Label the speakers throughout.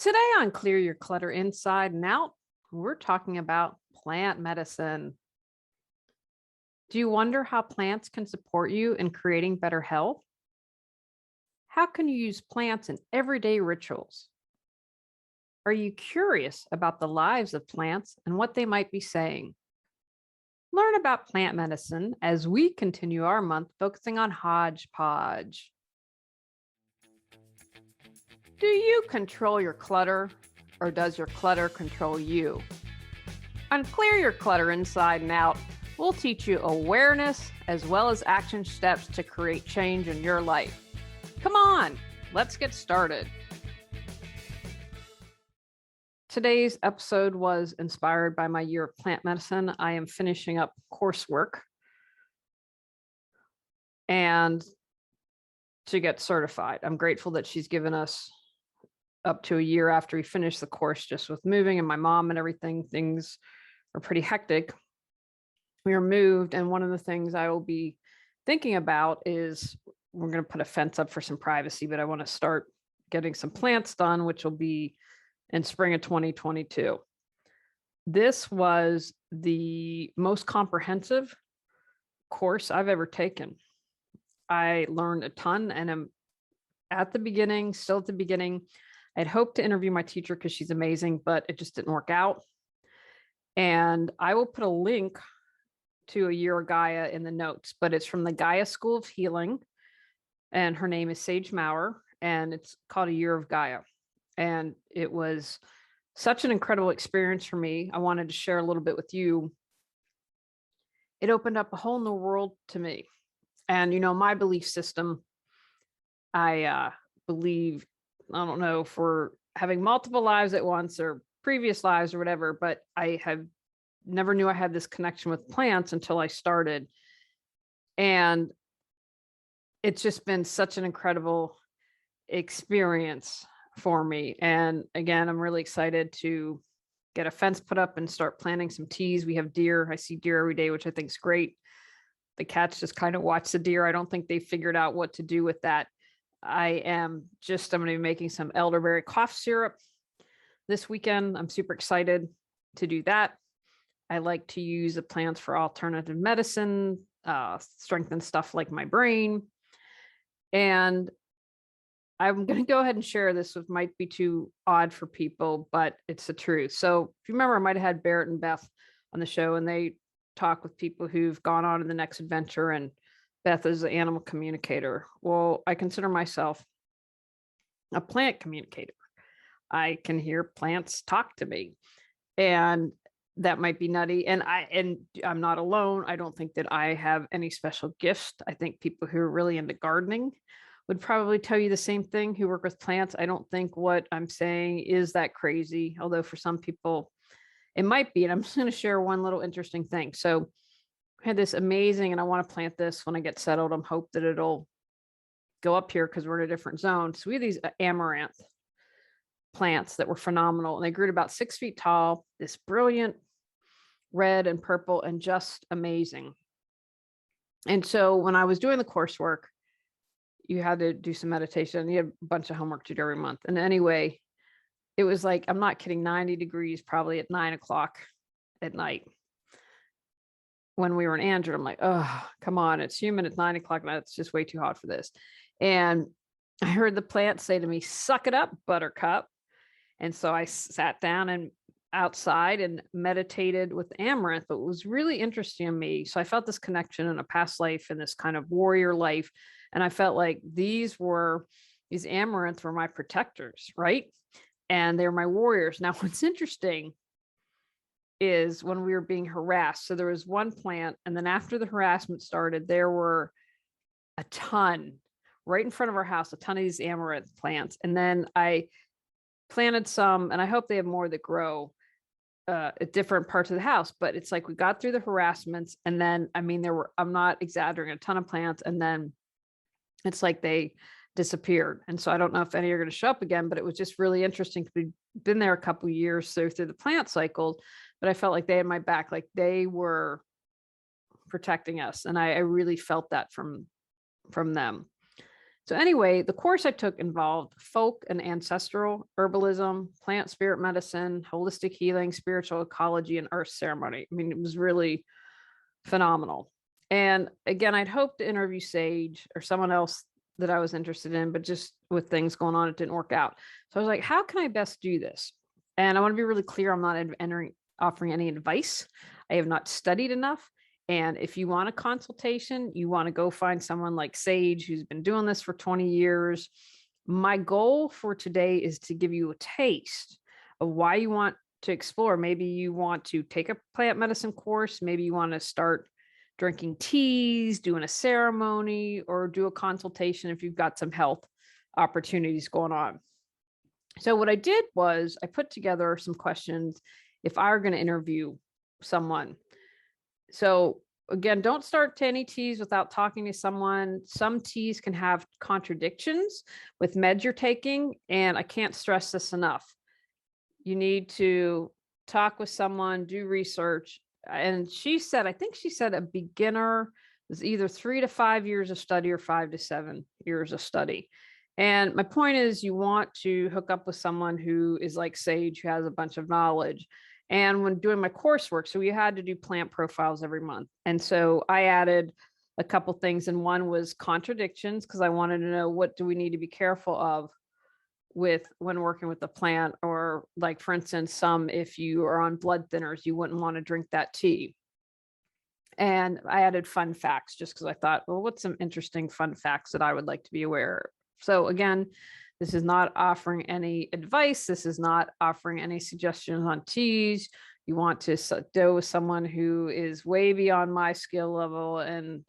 Speaker 1: Today on Clear Your Clutter Inside and Out, we're talking about plant medicine. Do you wonder how plants can support you in creating better health? How can you use plants in everyday rituals? Are you curious about the lives of plants and what they might be saying? Learn about plant medicine as we continue our month focusing on hodgepodge. Do you control your clutter, or does your clutter control you? On Clear Your Clutter Inside and Out, we'll teach you awareness as well as action steps to create change in your life. Come on, let's get started. Today's episode was inspired by my year of plant medicine. I am finishing up coursework and to get certified. I'm grateful that she's given us up to a year after we finish the course, just with moving and my mom and everything. Things are pretty hectic. We are moved, and one of the things I will be thinking about is we're going to put a fence up for some privacy, but I want to start getting some plants done, which will be in spring of 2022. This was the most comprehensive course I've ever taken. I learned a ton, and I'm still at the beginning. I'd hoped to interview my teacher because she's amazing, but it just didn't work out. And I will put a link to a year of Gaia in the notes, but it's from the Gaia School of Healing. And her name is Sage Maurer, and it's called A Year of Gaia. And it was such an incredible experience for me. I wanted to share a little bit with you. It opened up a whole new world to me. And, my belief system, I believe, I don't know if we're having multiple lives at once or previous lives or whatever, but I have never knew I had this connection with plants until I started. And it's just been such an incredible experience for me. And again, I'm really excited to get a fence put up and start planting some teas. We have deer. I see deer every day, which I think is great. The cats just kind of watch the deer. I don't think they figured out what to do with that. I'm going to be making some elderberry cough syrup this weekend. I'm super excited to do that. I like to use the plants for alternative medicine, strengthen stuff like my brain. And I'm going to go ahead and share this, which might be too odd for people, but it's the truth. So if you remember, I might have had Barrett and Beth on the show, and they talk with people who've gone on to the next adventure, and Beth is an animal communicator. Well, I consider myself a plant communicator. I can hear plants talk to me, and that might be nutty. And I'm not alone. I don't think that I have any special gifts. I think people who are really into gardening would probably tell you the same thing, who work with plants. I don't think what I'm saying is that crazy, although for some people it might be. And I'm just going to share one little interesting thing. So I had this amazing, and I want to plant this when I get settled. I'm hope that it'll go up here because we're in a different zone. So we have these amaranth plants that were phenomenal, and they grew to about 6 feet tall, this brilliant red and purple and just amazing. And so when I was doing the coursework, you had to do some meditation. You had a bunch of homework to do every month. And anyway, it was like, I'm not kidding, 90 degrees probably at 9:00 at night. When we were in Andrew, I'm like, oh, come on, it's humid at 9:00 night. It's just way too hot for this. And I heard the plant say to me, suck it up, buttercup. And so I sat down and outside and meditated with amaranth, but it was really interesting to me. So I felt this connection in a past life and this kind of warrior life. And I felt like these amaranth were my protectors, right? And they're my warriors. Now, what's interesting is when we were being harassed. So there was one plant, and then after the harassment started, there were a ton right in front of our house, a ton of these amaranth plants. And then I planted some, and I hope they have more that grow at different parts of the house. But it's like we got through the harassments, and then, I'm not exaggerating, a ton of plants, and then it's like they disappeared. And so I don't know if any are going to show up again, but it was just really interesting. We've been there a couple of years, so through the plant cycle, but I felt like they had my back, like they were protecting us. And I really felt that from them. So anyway, the course I took involved folk and ancestral herbalism, plant spirit medicine, holistic healing, spiritual ecology, and earth ceremony. I mean, it was really phenomenal. And again, I'd hoped to interview Sage or someone else that I was interested in, but just with things going on, it didn't work out. So I was like, how can I best do this? And I want to be really clear, I'm not offering any advice. I have not studied enough. And if you want a consultation, you want to go find someone like Sage, who's been doing this for 20 years. My goal for today is to give you a taste of why you want to explore. Maybe you want to take a plant medicine course. Maybe you want to start drinking teas, doing a ceremony, or do a consultation if you've got some health opportunities going on. So what I did was I put together some questions if I were going to interview someone. So again, don't start to any teas without talking to someone. Some teas can have contradictions with meds you're taking, and I can't stress this enough. You need to talk with someone, do research. And she said, I think she said a beginner is either 3 to 5 years of study or 5 to 7 years of study. And my point is, you want to hook up with someone who is like Sage, who has a bunch of knowledge. And when doing my coursework, so we had to do plant profiles every month. And so I added a couple things. And one was contradictions, because I wanted to know, what do we need to be careful of with when working with the plant? Or like, for instance, if you are on blood thinners, you wouldn't want to drink that tea. And I added fun facts just because I thought, well, what's some interesting fun facts that I would like to be aware of? So again, this is not offering any advice. This is not offering any suggestions on teas. You want to do with someone who is way beyond my skill level and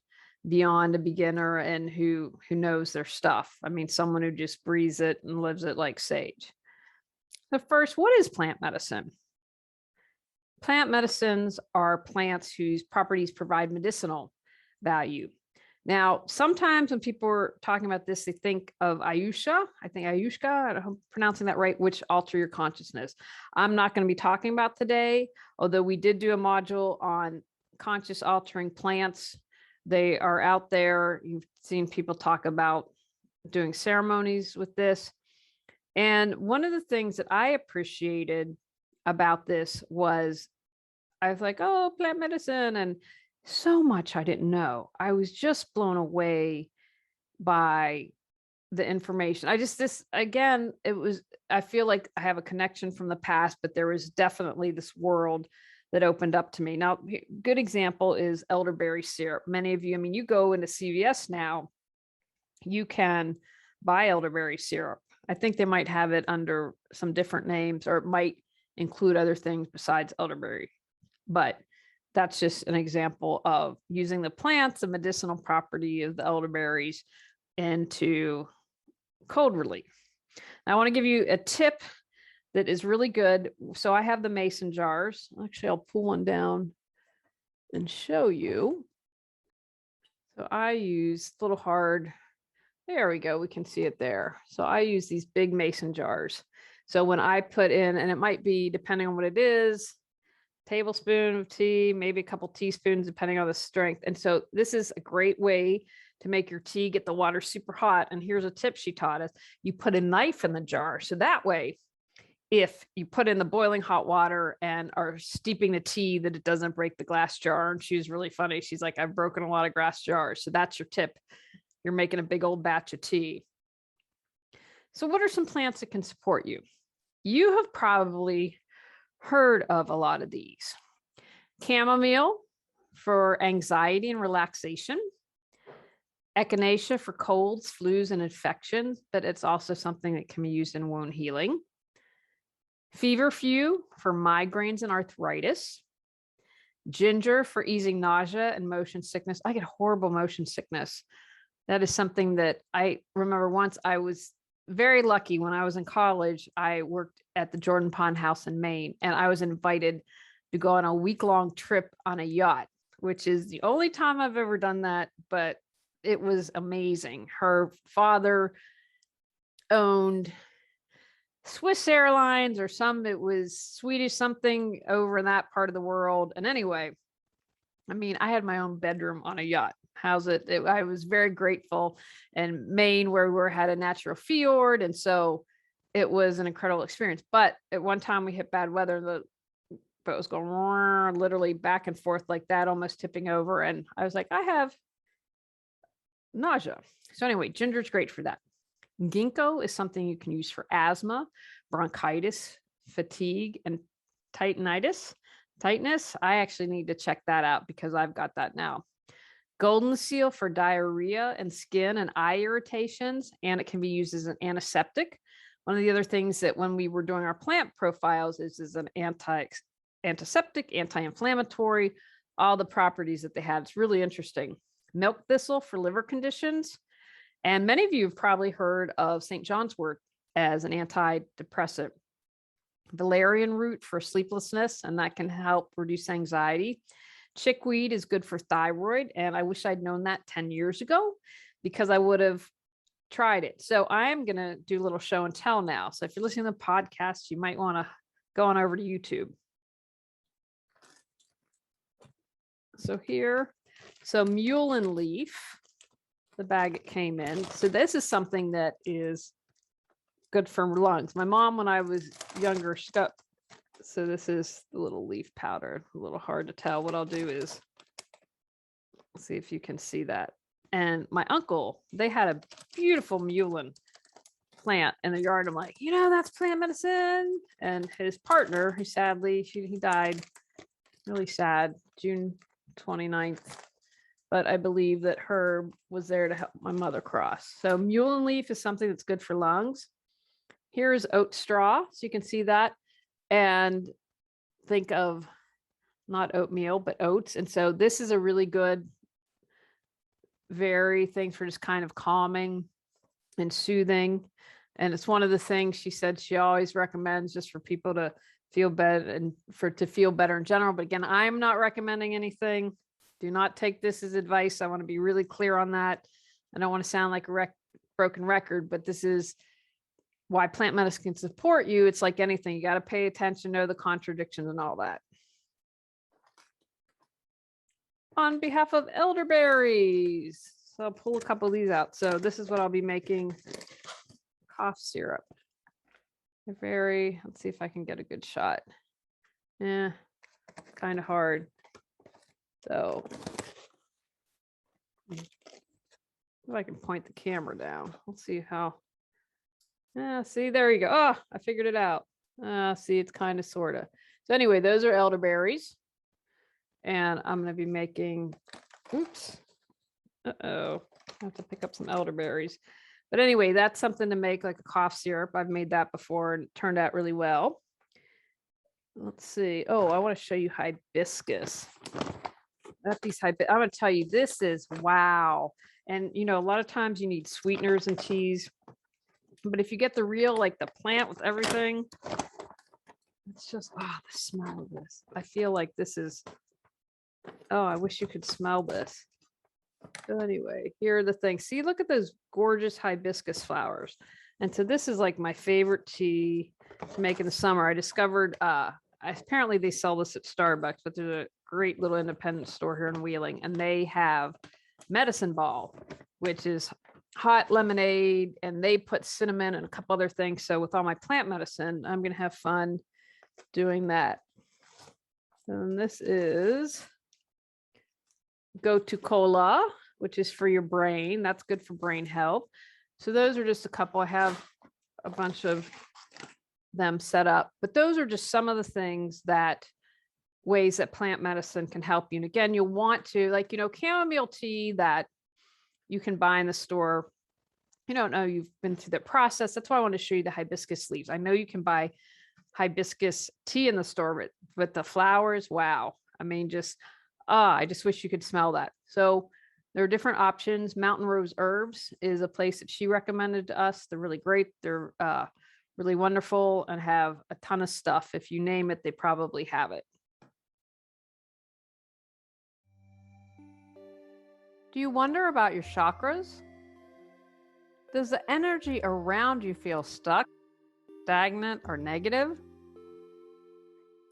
Speaker 1: beyond a beginner, and who knows their stuff. I mean, someone who just breathes it and lives it like Sage. So first, what is plant medicine? Plant medicines are plants whose properties provide medicinal value. Now, sometimes when people are talking about this, they think of Ayushka. I think Ayushka, I don't know if I'm pronouncing that right, which alter your consciousness. I'm not going to be talking about today, although we did do a module on conscious altering plants. They are out there. You've seen people talk about doing ceremonies with this. And one of the things that I appreciated about this was, I was like, oh, plant medicine, and so much I didn't know. I was just blown away by the information. I feel like I have a connection from the past, but there was definitely this world that opened up to me. Now, good example is elderberry syrup. Many of you, I mean, you go into CVS now, you can buy elderberry syrup. I think they might have it under some different names, or it might include other things besides elderberry. But that's just an example of using the plants, the medicinal property of the elderberries, into cold relief. Now, I want to give you a tip that is really good. So I have the mason jars. Actually, I'll pull one down and show you. So I use a little hard. There we go. We can see it there. So I use these big mason jars. So when I put in, and it might be, depending on what it is, tablespoon of tea, maybe a couple teaspoons, depending on the strength. And so this is a great way to make your tea, get the water super hot. And here's a tip she taught us. You put a knife in the jar. So that way, if you put in the boiling hot water and are steeping the tea, that it doesn't break the glass jar. And she was really funny. She's like, I've broken a lot of glass jars. So that's your tip. You're making a big old batch of tea. So what are some plants that can support you? You have probably heard of a lot of these. Chamomile for anxiety and relaxation. Echinacea for colds, flus, and infections, but it's also something that can be used in wound healing. Feverfew for migraines and arthritis. Ginger for easing nausea and motion sickness. I get horrible motion sickness. That is something that I remember once. I was very lucky when I was in college. I worked at the Jordan Pond House in Maine, and I was invited to go on a week-long trip on a yacht, which is the only time I've ever done that, but it was amazing. Her father owned Swiss Airlines or it was Swedish something over in that part of the world. And anyway, I mean, I had my own bedroom on a yacht. house it. I was very grateful. And Maine, where we had a natural fjord, and so it was an incredible experience. But at one time we hit bad weather. The boat was going literally back and forth like that, almost tipping over. And I was like, I have nausea. So anyway, ginger's great for that. Ginkgo is something you can use for asthma, bronchitis, fatigue, and tightness. I actually need to check that out because I've got that now. Goldenseal for diarrhea and skin and eye irritations, and it can be used as an antiseptic. One of the other things that when we were doing our plant profiles is an antiseptic, anti-inflammatory, all the properties that they had. It's really interesting. Milk thistle for liver conditions. And many of you have probably heard of St. John's wort as an antidepressant. Valerian root for sleeplessness, and that can help reduce anxiety. Chickweed is good for thyroid, and I wish I'd known that 10 years ago because I would have tried it. So I'm going to do a little show and tell now. So if you're listening to the podcast, you might want to go on over to YouTube. So here, mullein leaf, the bag it came in. So this is something that is good for lungs. My mom, when I was younger, so this is the little leaf powder, a little hard to tell. What I'll do is see if you can see that. And my uncle, they had a beautiful mullein plant in the yard. I'm like, that's plant medicine. And his partner, who sadly, he died really sad, June 29th. But I believe that Herb was there to help my mother cross. So mullein leaf is something that's good for lungs. Here's oat straw, so you can see that. And think of not oatmeal, but oats. And so this is a really good, very thing for just kind of calming and soothing. And it's one of the things she said she always recommends just for people to feel better and to feel better in general. But again, I'm not recommending anything. Do not take this as advice. I want to be really clear on that. I don't want to sound like a broken record, but this is why plant medicine can support you. It's like anything. You got to pay attention, know the contradictions and all that. On behalf of elderberries. So I'll pull a couple of these out. So this is what I'll be making. Cough syrup. Let's see if I can get a good shot. Kind of hard. So if I can point the camera down, let's see how. See, there you go. Oh, I figured it out. See, it's kind of, sort of. So anyway, those are elderberries. And I'm going to be making, oops. I have to pick up some elderberries. But anyway, that's something to make like a cough syrup. I've made that before and it turned out really well. Let's see. Oh, I want to show you hibiscus. I'm going to tell you, this is wow. And, a lot of times you need sweeteners and teas. But if you get the real, like the plant with everything, it's just, the smell of this. I feel like this is, I wish you could smell this. So anyway, here are the things. See, look at those gorgeous hibiscus flowers. And so this is like my favorite tea to make in the summer. I discovered, apparently they sell this at Starbucks, but there's a great little independent store here in Wheeling, and they have medicine ball, which is hot lemonade, and they put cinnamon and a couple other things. So with all my plant medicine, I'm going to have fun doing that. And this is Go-To Cola, which is for your brain. That's good for brain health. So those are just a couple. I have a bunch of them set up, but those are just some of the ways that plant medicine can help you. And again, you'll want to, like, chamomile tea that you can buy in the store. You don't know you've been through that process. That's why I want to show you the hibiscus leaves. I know you can buy hibiscus tea in the store, but the flowers, wow. I mean, I just wish you could smell that. So there are different options. Mountain Rose Herbs is a place that she recommended to us. They're really great. They're really wonderful and have a ton of stuff. If you name it, they probably have it. Do you wonder about your chakras? Does the energy around you feel stuck, stagnant, or negative?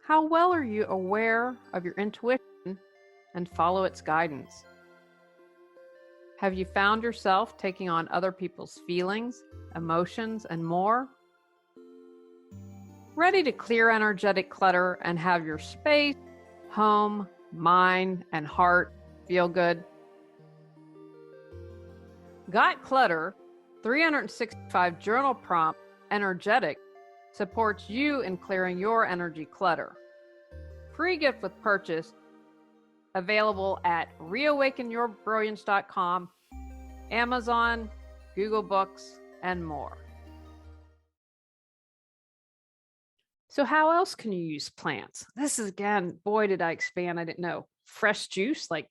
Speaker 1: How well are you aware of your intuition and follow its guidance? Have you found yourself taking on other people's feelings, emotions, and more? Ready to clear energetic clutter and have your space, home, mind, and heart feel good? Got Clutter 365 Journal Prompt Energetic supports you in clearing your energy clutter. Free gift with purchase, available at reawakenyourbrilliance.com, Amazon, Google Books, and more. So how else can you use plants? This is, again, boy, did I expand. I didn't know. Fresh juice, like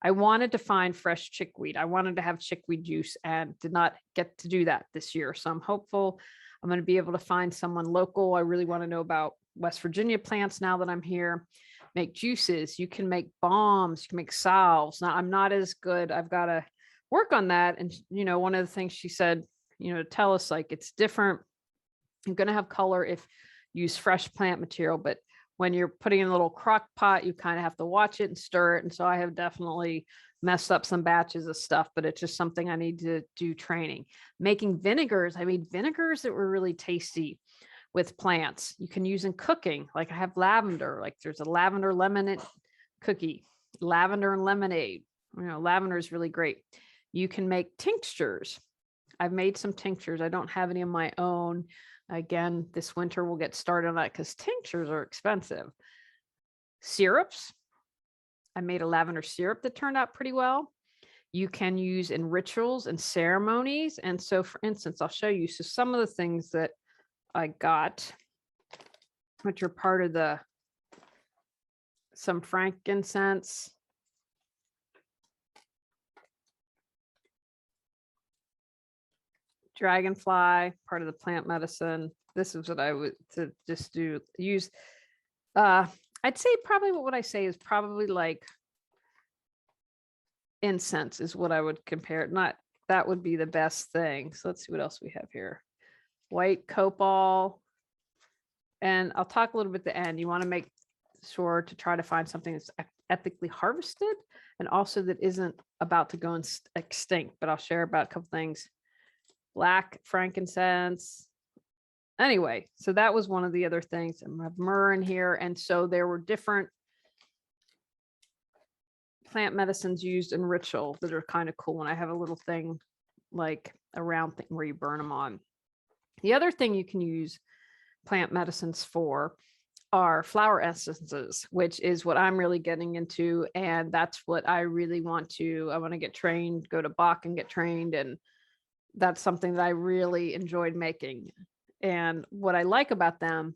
Speaker 1: I wanted to find fresh chickweed. I wanted to have chickweed juice and did not get to do that this year. So I'm hopeful I'm going to be able to find someone local. I really want to know about West Virginia plants now that I'm here. Make juices. You can make balms. You can make salves. Now, I'm not as good. I've got to work on that. And, one of the things she said, to tell us, like, it's different. You're going to have color if you use fresh plant material, but when you're putting in a little crock pot, you kind of have to watch it and stir it. And so I have definitely messed up some batches of stuff, but it's just something I need to do training. Making vinegars. I made vinegars that were really tasty with plants. You can use in cooking. Like I have lavender, like there's a lavender lemon cookie, lavender and lemonade. Lavender is really great. You can make tinctures. I've made some tinctures. I don't have any of my own. Again, this winter we'll get started on that because tinctures are expensive. Syrups. I made a lavender syrup that turned out pretty well. You can use in rituals and ceremonies. And so, for instance, I'll show you. So some of the things that I got, which are part of some frankincense. Dragonfly, part of the plant medicine. This is what I would to just use. I'd say probably what I say is probably like incense is what I would compare it. Not that would be the best thing. So let's see what else we have here. White copal. And I'll talk a little bit at the end. You want to make sure to try to find something that's ethically harvested and also that isn't about to go extinct. But I'll share about a couple things. Black frankincense. Anyway, so that was one of the other things. I have myrrh in here. And so there were different plant medicines used in ritual that are kind of cool. And I have a little thing like a round thing where you burn them on. The other thing you can use plant medicines for are flower essences, which is what I'm really getting into. And that's what I really want to get trained, go to Bach and get trained. And that's something that I really enjoyed making. And what I like about them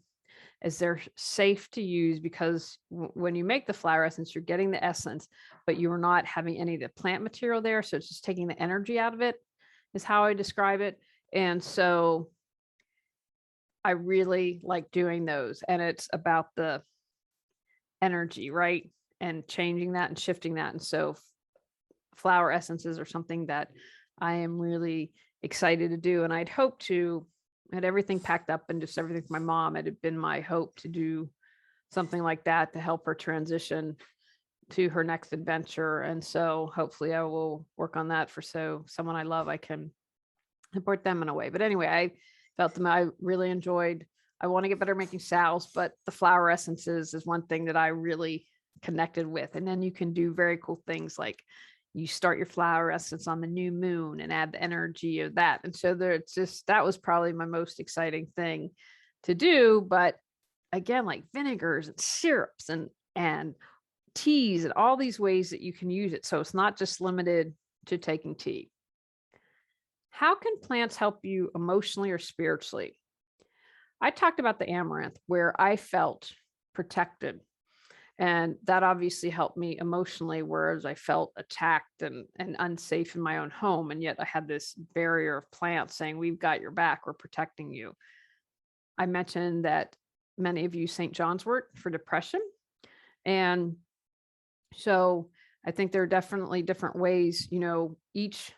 Speaker 1: is they're safe to use because when you make the flower essence, you're getting the essence, but you're not having any of the plant material there. So it's just taking the energy out of it is how I describe it. And so I really like doing those. And it's about the energy, right? And changing that and shifting that. And so flower essences are something that I am really excited to do. And I'd hoped to had everything packed up and just everything for my mom. It had been my hope to do something like that to help her transition to her next adventure. And so hopefully I will work on that for someone I love, I can support them in a way. But anyway, I felt them. I really enjoyed. I want to get better making salves, but the flower essences is one thing that I really connected with. And then you can do very cool things like you start your flower essence on the new moon and add the energy of that. And so that was probably my most exciting thing to do. But again, like vinegars and syrups and teas and all these ways that you can use it. So it's not just limited to taking tea. How can plants help you emotionally or spiritually? I talked about the amaranth where I felt protected. And that obviously helped me emotionally, whereas I felt attacked and unsafe in my own home. And yet I had this barrier of plants saying, we've got your back, we're protecting you. I mentioned that many of you use St. John's wort for depression. And so I think there are definitely different ways, each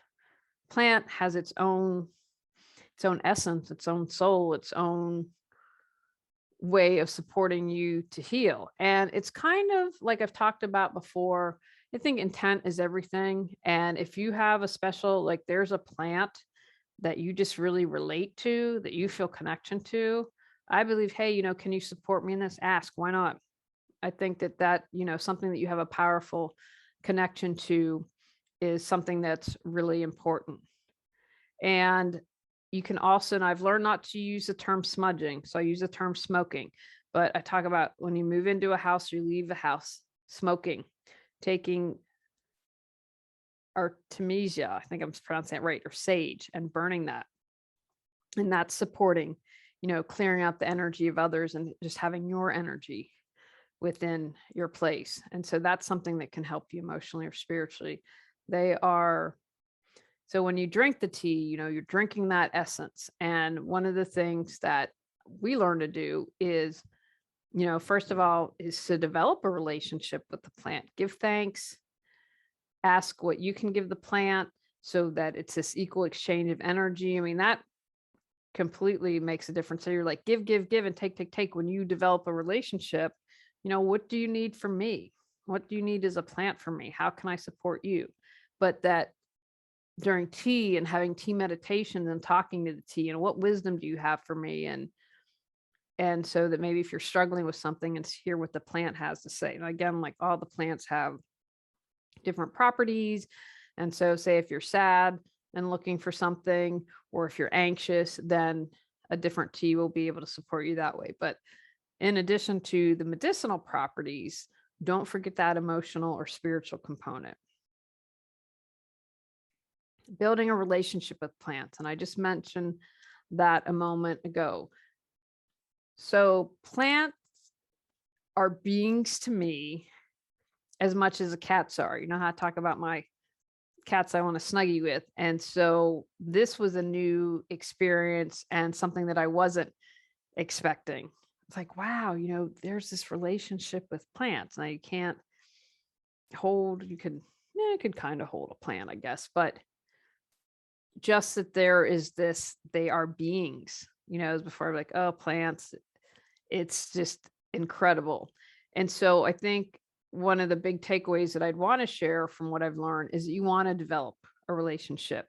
Speaker 1: plant has its own essence, its own soul, its own way of supporting you to heal. And it's kind of like I've talked about before, I think intent is everything. And if you have a special, like there's a plant that you just really relate to, that you feel connection to, I believe, hey, can you support me in this? Ask, why not? I think that, something that you have a powerful connection to is something that's really important. And you can also, and I've learned not to use the term smudging, so I use the term smoking, but I talk about when you move into a house, you leave the house, smoking, taking artemisia, I think I'm pronouncing it right, or sage, and burning that. And that's supporting, clearing out the energy of others and just having your energy within your place. And so that's something that can help you emotionally or spiritually. So when you drink the tea, you're drinking that essence. And one of the things that we learn to do is, first of all, is to develop a relationship with the plant. Give thanks, ask what you can give the plant so that it's this equal exchange of energy. I mean, that completely makes a difference. So you're like, give, and take. When you develop a relationship, what do you need from me? What do you need as a plant from me? How can I support you? But that during tea and having tea meditations and talking to the tea, and what wisdom do you have for me? And so that maybe if you're struggling with something, and hear what the plant has to say. And again, like all the plants have different properties. And so say if you're sad and looking for something, or if you're anxious, then a different tea will be able to support you that way. But in addition to the medicinal properties, don't forget that emotional or spiritual component. Building a relationship with plants. And I just mentioned that a moment ago. So plants are beings to me as much as the cats are. You know how I talk about my cats I want to snuggie with. And so this was a new experience and something that I wasn't expecting. It's like, wow, there's this relationship with plants. Now you could kind of hold a plant, I guess, but just that there is this, they are beings, as before I'm like, oh, plants, it's just incredible. And so I think one of the big takeaways that I'd want to share from what I've learned is that you want to develop a relationship.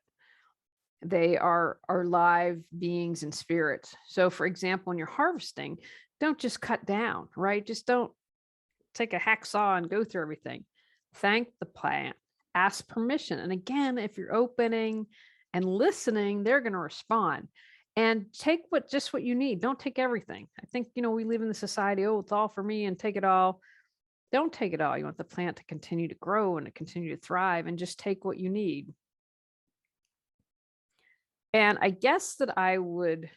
Speaker 1: They are live beings and spirits. So for example, when you're harvesting, don't just cut down, right? Just don't take a hacksaw and go through everything. Thank the plant, ask permission. And again, if you're opening and listening, they're going to respond. And take just what you need. Don't take everything. I think, we live in the society, oh, it's all for me and take it all. Don't take it all. You want the plant to continue to grow and to continue to thrive, and just take what you need. And I guess that I would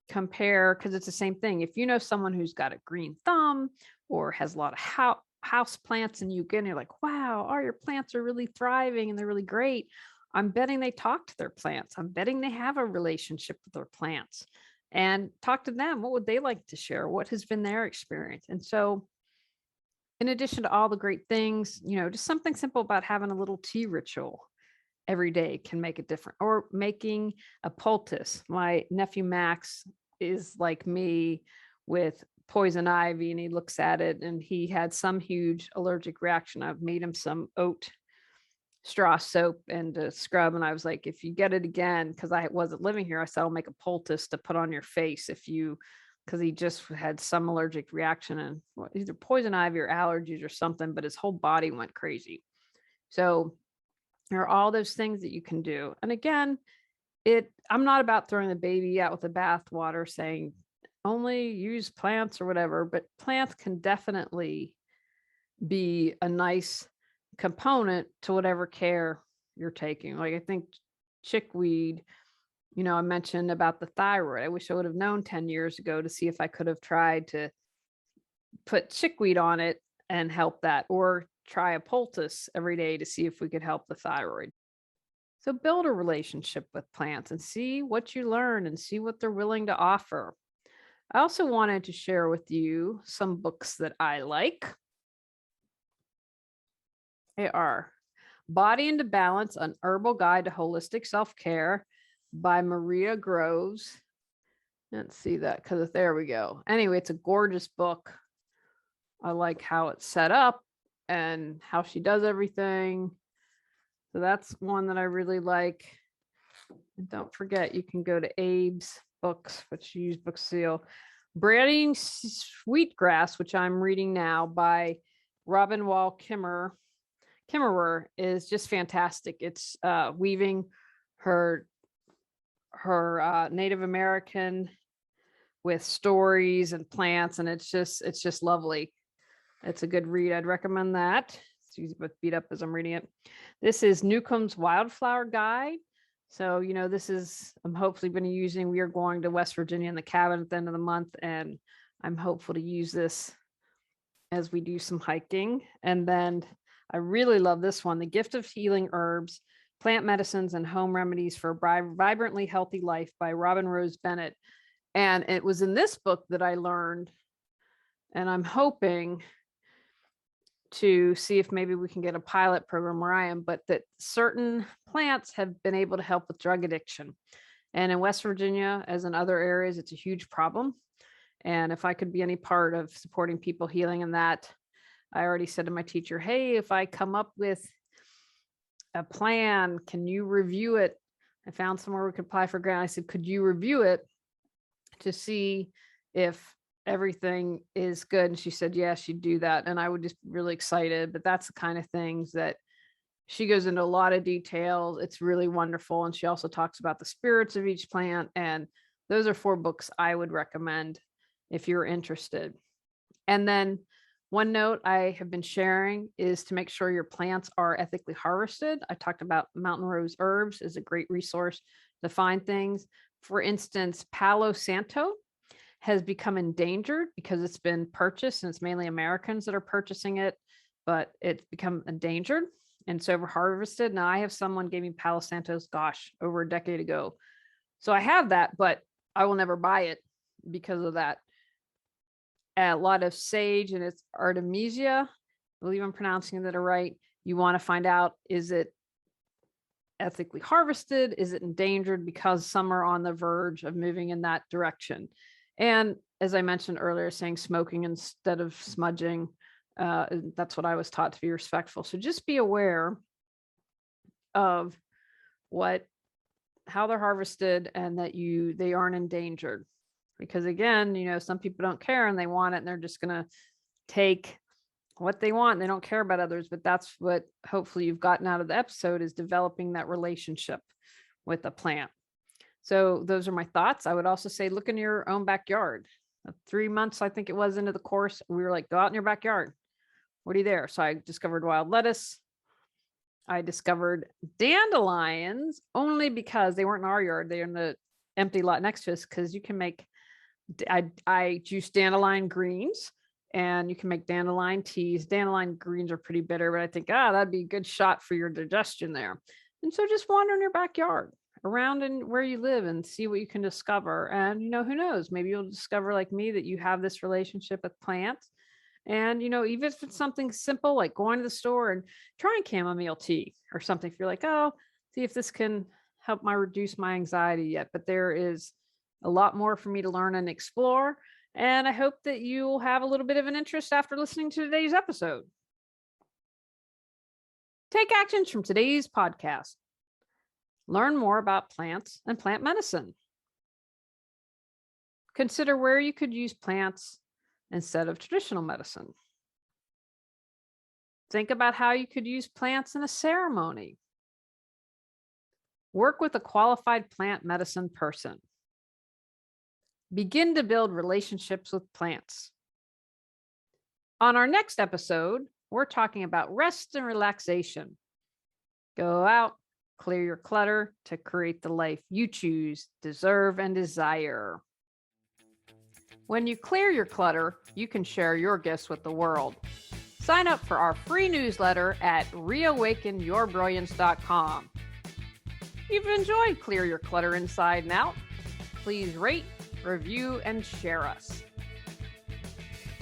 Speaker 1: compare, because it's the same thing. If you know someone who's got a green thumb or has a lot of house plants, and you're like, wow, your plants are really thriving and they're really great. I'm betting they talk to their plants. I'm betting they have a relationship with their plants, and talk to them. What would they like to share? What has been their experience? And so in addition to all the great things, just something simple about having a little tea ritual every day can make it different. Or making a poultice. My nephew Max is like me with poison ivy, and he looks at it and he had some huge allergic reaction. I've made him some oat straw soap and scrub, and I was like, if you get it again, because I wasn't living here, I said I'll make a poultice to put on your face because he just had some allergic reaction, and either poison ivy or allergies or something, but his whole body went crazy. So there are all those things that you can do. And again, I'm not about throwing the baby out with the bathwater, saying only use plants or whatever, but plants can definitely be a nice component to whatever care you're taking. Like I think chickweed, I mentioned about the thyroid. I wish I would have known 10 years ago to see if I could have tried to put chickweed on it and help that, or try a poultice every day to see if we could help the thyroid. So build a relationship with plants and see what you learn and see what they're willing to offer. I also wanted to share with you some books that I like. They are Body into Balance, An Herbal Guide to Holistic Self-Care by Maria Groves. Let's see that, because there we go. Anyway, it's a gorgeous book. I like how it's set up. and how she does everything. So that's one that I really like. And don't forget, you can go to Abe's books, which you use Bookseal. Branding Sweetgrass, which I'm reading now by Robin Wall Kimmerer, is just fantastic. It's weaving her Native American with stories and plants, and it's just lovely. It's a good read. I'd recommend that. It's easy but beat up as I'm reading it. This is Newcomb's Wildflower Guide. So, this is, I'm hopefully going to be using, we are going to West Virginia in the cabin at the end of the month, and I'm hopeful to use this as we do some hiking. And then I really love this one, The Gift of Healing Herbs, Plant Medicines and Home Remedies for a Vibrantly Healthy Life by Robin Rose Bennett. And it was in this book that I learned, and I'm hoping to see if maybe we can get a pilot program where I am, but that certain plants have been able to help with drug addiction. And in West Virginia, as in other areas, it's a huge problem. And if I could be any part of supporting people healing in that, I already said to my teacher, hey, if I come up with a plan, can you review it? I found somewhere we could apply for a grant. I said, could you review it to see if everything is good? And she said, yeah, she'd do that. And I would just be really excited. But that's the kind of things that she goes into a lot of details. It's really wonderful. And she also talks about the spirits of each plant. And those are 4 books I would recommend if you're interested. And then one note I have been sharing is to make sure your plants are ethically harvested. I talked about Mountain Rose Herbs is a great resource to find things. For instance, Palo Santo has become endangered because it's been purchased, and it's mainly Americans that are purchasing it, but it's become endangered and so harvested. Now I have someone gave me Palo Santos, over a decade ago. So I have that, but I will never buy it because of that. A lot of sage, and it's Artemisia. I believe I'm pronouncing that right. You want to find out, is it ethically harvested? Is it endangered? Because some are on the verge of moving in that direction. And as I mentioned earlier, saying smoking instead of smudging, that's what I was taught, to be respectful. So just be aware of how they're harvested, and that they aren't endangered. Because again, some people don't care and they want it, and they're just going to take what they want. And they don't care about others. But that's what hopefully you've gotten out of the episode, is developing that relationship with a plant. So those are my thoughts. I would also say, look in your own backyard. 3 months, I think it was, into the course, we were like, go out in your backyard. What are you there? So I discovered wild lettuce. I discovered dandelions, only because they weren't in our yard. They're in the empty lot next to us, because you can make, I juice dandelion greens, and you can make dandelion teas. Dandelion greens are pretty bitter, but I think, that'd be a good shot for your digestion there. And so just wander in your backyard, around and where you live, and see what you can discover. And who knows, maybe you'll discover, like me, that you have this relationship with plants. And even if it's something simple like going to the store and trying chamomile tea or something, if you're like, see if this can help reduce my anxiety yet. But there is a lot more for me to learn and explore, and I hope that you'll have a little bit of an interest after listening to today's episode. Take actions from today's podcast. Learn more about plants and plant medicine. Consider where you could use plants instead of traditional medicine. Think about how you could use plants in a ceremony. Work with a qualified plant medicine person. Begin to build relationships with plants. On our next episode, we're talking about rest and relaxation. Go out, clear your clutter to create the life you choose, deserve, and desire. When you clear your clutter, you can share your gifts with the world. Sign up for our free newsletter at reawakenyourbrilliance.com. If you've enjoyed Clear Your Clutter Inside and Out, please rate, review, and share us.